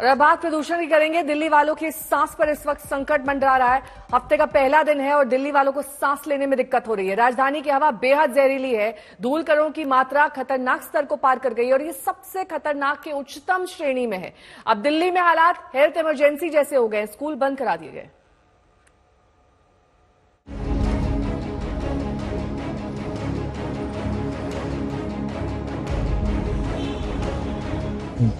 और अब बात प्रदूषण की करेंगे। दिल्ली वालों की सांस पर इस वक्त संकट मंडरा रहा है। हफ्ते का पहला दिन है और दिल्ली वालों को सांस लेने में दिक्कत हो रही है। राजधानी की हवा बेहद जहरीली है। धूल कणों की मात्रा खतरनाक स्तर को पार कर गई और ये सबसे खतरनाक के उच्चतम श्रेणी में है। अब दिल्ली में हालात हेल्थ इमरजेंसी जैसे हो गए। स्कूल बंद करा दिए गए।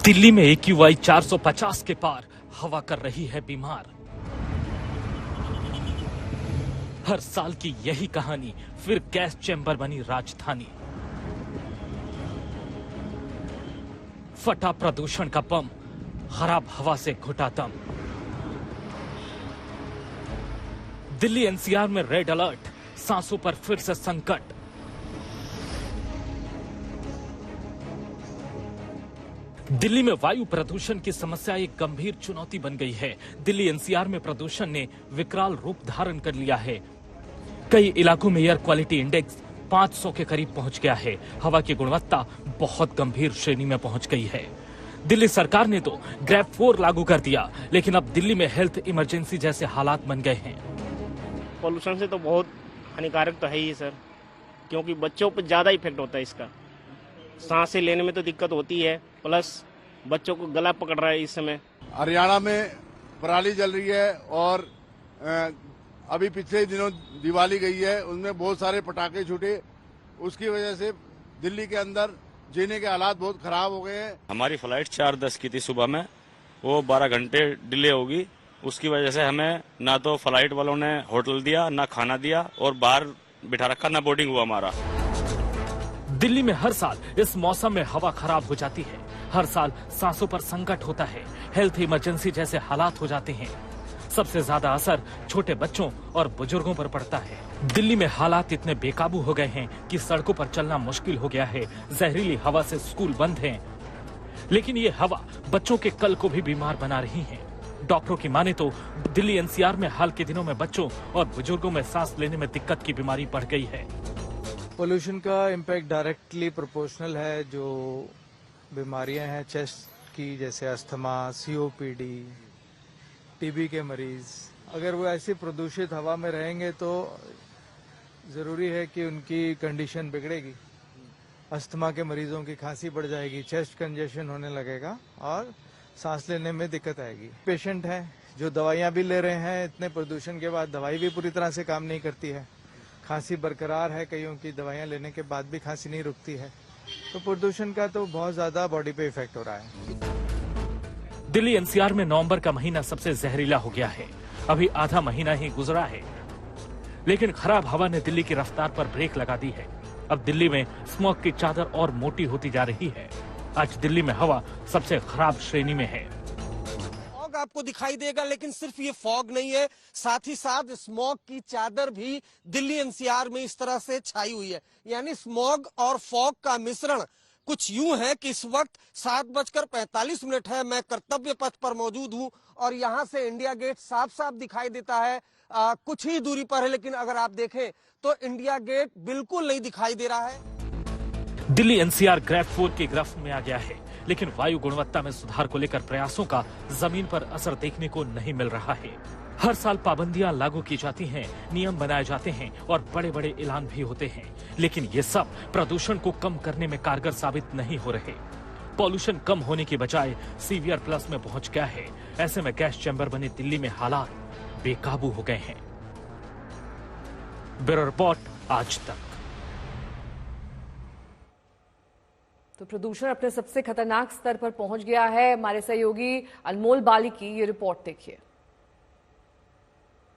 दिल्ली में AQI 450 के पार हवा कर रही है बीमार। हर साल की यही कहानी, फिर गैस चैम्बर बनी राजधानी। फटा प्रदूषण का बम, खराब हवा से घुटा दम। दिल्ली NCR में रेड अलर्ट, सांसों पर फिर से संकट। दिल्ली में वायु प्रदूषण की समस्या एक गंभीर चुनौती बन गई है। दिल्ली NCR में प्रदूषण ने विकराल रूप धारण कर लिया है। कई इलाकों में एयर क्वालिटी इंडेक्स 500 के करीब पहुंच गया है। हवा की गुणवत्ता बहुत गंभीर श्रेणी में पहुंच गई है। दिल्ली सरकार ने तो ग्रेड 4 लागू कर दिया, लेकिन अब दिल्ली में हेल्थ इमरजेंसी जैसे हालात बन गए हैं। पॉल्यूशन से तो बहुत हानिकारक तो है ही सर, क्योंकि बच्चों पर ज्यादा इफेक्ट होता है इसका। सांसें लेने में तो दिक्कत होती है, प्लस बच्चों को गला पकड़ रहा है इस समय। हरियाणा में पराली जल रही है और अभी पिछले दिनों दिवाली गई है, उनमें बहुत सारे पटाखे छूटे। उसकी वजह से दिल्ली के अंदर जीने के हालात बहुत खराब हो गए हैं। हमारी फ्लाइट 4:10 की थी सुबह में, वो 12 घंटे डिले होगी। उसकी वजह से हमें ना तो फ्लाइट वालों ने होटल दिया, ना खाना दिया और बाहर बिठा रखा, ना बोर्डिंग हुआ हमारा। दिल्ली में हर साल इस मौसम में हवा खराब हो जाती है। हर साल सांसों पर संकट होता है। हेल्थ इमरजेंसी जैसे हालात हो जाते हैं। सबसे ज्यादा असर छोटे बच्चों और बुजुर्गों पर पड़ता है। दिल्ली में हालात इतने बेकाबू हो गए हैं कि सड़कों पर चलना मुश्किल हो गया है। जहरीली हवा से स्कूल बंद हैं। लेकिन ये हवा बच्चों के कल को भी बीमार बना रही है। डॉक्टरों की माने तो दिल्ली NCR में हाल के दिनों में बच्चों और बुजुर्गों में सांस लेने में दिक्कत की बीमारी बढ़ गई है। पोल्यूशन का इम्पैक्ट डायरेक्टली प्रोपोर्शनल है। जो बीमारियां हैं चेस्ट की, जैसे अस्थमा, COPD, TB के मरीज, अगर वो ऐसी प्रदूषित हवा में रहेंगे तो जरूरी है कि उनकी कंडीशन बिगड़ेगी। अस्थमा के मरीजों की खांसी बढ़ जाएगी, चेस्ट कंजेशन होने लगेगा और सांस लेने में दिक्कत आएगी। पेशेंट हैं जो दवाइयां भी ले रहे हैं, इतने प्रदूषण के बाद दवाई भी पूरी तरह से काम नहीं करती है। खांसी बरकरार है, कईयों की दवाइयां लेने के बाद भी खांसी नहीं रुकती है। तो प्रदूषण का तो बहुत ज्यादा बॉडी पे इफेक्ट हो रहा है। दिल्ली NCR में नवंबर का महीना सबसे जहरीला हो गया है। अभी आधा महीना ही गुजरा है, लेकिन खराब हवा ने दिल्ली की रफ्तार पर ब्रेक लगा दी है। अब दिल्ली में स्मॉग की चादर और मोटी होती जा रही है। आज दिल्ली में हवा सबसे खराब श्रेणी में है। फॉग आपको दिखाई देगा, लेकिन सिर्फ ये फॉग नहीं है, साथ ही साथ स्मॉग की चादर भी दिल्ली NCR में इस तरह से छाई हुई है। यानी स्मॉग और फॉग का मिश्रण कुछ यूं है कि इस वक्त 7:45 है। मैं कर्तव्य पथ पर मौजूद हूं और यहां से इंडिया गेट साफ साफ दिखाई देता है। कुछ ही दूरी पर है, लेकिन अगर आप देखें तो इंडिया गेट बिल्कुल नहीं दिखाई दे रहा है। दिल्ली NCR ग्रेड 4 के गिरफ्त में आ गया है, लेकिन वायु गुणवत्ता में सुधार को लेकर प्रयासों का जमीन पर असर देखने को नहीं मिल रहा है। हर साल पाबंदियां लागू की जाती हैं, नियम बनाए जाते हैं और बड़े बड़े ऐलान भी होते हैं, लेकिन ये सब प्रदूषण को कम करने में कारगर साबित नहीं हो रहे। पॉल्यूशन कम होने की बजाय सीवियर प्लस में पहुंच गया है। ऐसे में गैस चैम्बर बने दिल्ली में हालात बेकाबू हो गए हैं। ब्यूरो रिपोर्ट, आज तक। तो प्रदूषण अपने सबसे खतरनाक स्तर पर पहुंच गया है। हमारे सहयोगी अनमोल बाली की ये रिपोर्ट देखिए।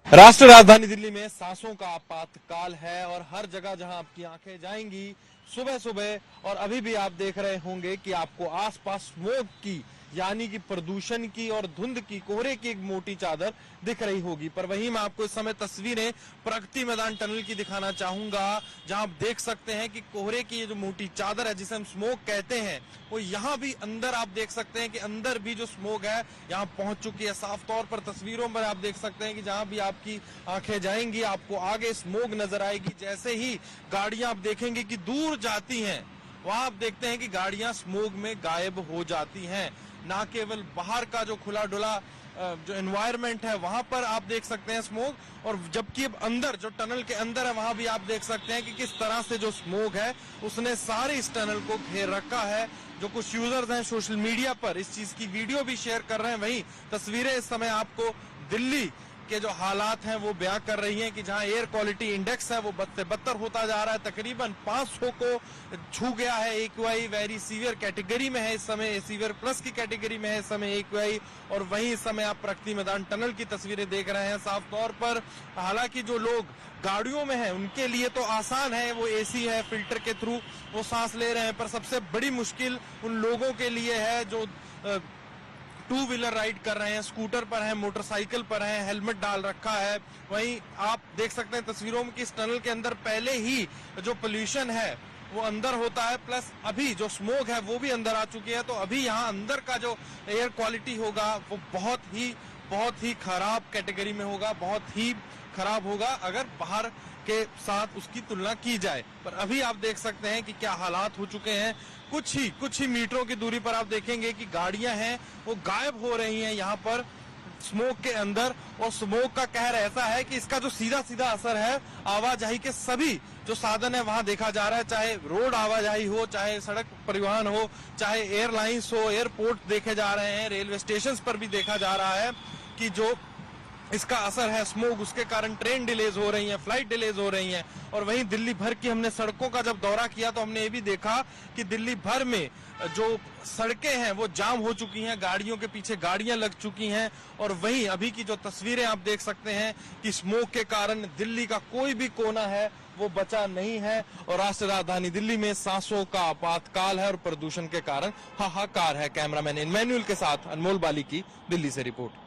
राष्ट्रीय राजधानी दिल्ली में सांसों का आपातकाल है और हर जगह जहां आपकी आंखें जाएंगी सुबह सुबह, और अभी भी आप देख रहे होंगे कि आपको आसपास स्मोक की, यानी कि प्रदूषण की और धुंध की, कोहरे की एक मोटी चादर दिख रही होगी। पर वहीं मैं आपको इस समय तस्वीरें प्रगति मैदान टनल की दिखाना चाहूंगा, जहां आप देख सकते हैं कि कोहरे की ये जो मोटी चादर है, जिसे हम स्मोक कहते हैं, वो यहाँ भी अंदर आप देख सकते हैं कि अंदर भी जो स्मोक है यहाँ पहुंच चुकी है। साफ तौर पर तस्वीरों में आप देख सकते हैं कि जहां भी आपकी आंखें जाएंगी आपको आगे स्मोक नजर आएगी। जैसे ही गाड़ियां आप देखेंगे कि दूर जाती हैं, वहां आप देखते हैं कि गाड़ियां स्मोक में गायब हो जाती हैं। ना केवल बाहर का जो खुला डुला जो एनवायरनमेंट है वहां पर आप देख सकते हैं स्मोक, और जबकि अब अंदर जो टनल के अंदर है वहां भी आप देख सकते हैं कि किस तरह से जो स्मोक है उसने सारे इस टनल को घेर रखा है। जो कुछ यूजर्स हैं सोशल मीडिया पर इस चीज की वीडियो भी शेयर कर रहे हैं, वहीं तस्वीरें इस समय आपको दिल्ली के जो हालात हैं वो बयां कर रही हैं कि जहां एयर क्वालिटी इंडेक्स है वो बद से बदतर होता जा रहा है। तकरीबन 500 को छू गया है। AQI वेरी सीवियर कैटेगरी में है इस समय, सीवियर प्लस की कैटेगरी में है इस समय AQI। और वहीं इस समय आप प्रगति मैदान टनल की तस्वीरें देख रहे हैं साफ तौर पर। हालांकि जो लोग गाड़ियों में हैं उनके लिए तो आसान है, वो AC है, फिल्टर के थ्रू वो सांस ले रहे हैं, पर सबसे बड़ी मुश्किल उन लोगों के लिए है जो टू व्हीलर राइड कर रहे हैं, स्कूटर पर हैं, मोटरसाइकिल पर हैं, हेलमेट डाल रखा है। वहीं आप देख सकते हैं तस्वीरों में कि इस टनल के अंदर पहले ही जो पोल्यूशन है वो अंदर होता है, प्लस अभी जो स्मोक है वो भी अंदर आ चुकी है। तो अभी यहाँ अंदर का जो एयर क्वालिटी होगा वो बहुत ही खराब कैटेगरी में होगा, बहुत ही खराब होगा अगर बाहर के साथ उसकी तुलना की जाए। पर अभी आप देख सकते हैं कि क्या हालात हो चुके हैं। कुछ ही मीटरों की दूरी पर आप देखेंगे कि गाड़ियां हैं वो गायब हो रही हैं यहाँ पर स्मोक के अंदर। और स्मोक का कहर ऐसा है कि इसका जो सीधा सीधा असर है आवाजाही के सभी जो साधन है वहां देखा जा रहा है, चाहे रोड आवाजाही हो, चाहे सड़क परिवहन हो, चाहे एयरलाइंस हो, एयरपोर्ट देखे जा रहे हैं, रेलवे स्टेशन पर भी देखा जा रहा है कि जो इसका असर है स्मोक, उसके कारण ट्रेन डिलेज हो रही हैं, फ्लाइट डिलेज हो रही हैं। और वहीं दिल्ली भर की हमने सड़कों का जब दौरा किया तो हमने ये भी देखा कि दिल्ली भर में जो सड़कें हैं वो जाम हो चुकी हैं, गाड़ियों के पीछे गाड़ियां लग चुकी हैं। और वहीं अभी की जो तस्वीरें आप देख सकते हैं कि स्मोक के कारण दिल्ली का कोई भी कोना है वो बचा नहीं है। और राष्ट्रीय राजधानी दिल्ली में सांसों का आपातकाल है और प्रदूषण के कारण हाहाकार है। कैमरामैन इनमैनुअल के साथ अनमोल बाली की दिल्ली से रिपोर्ट।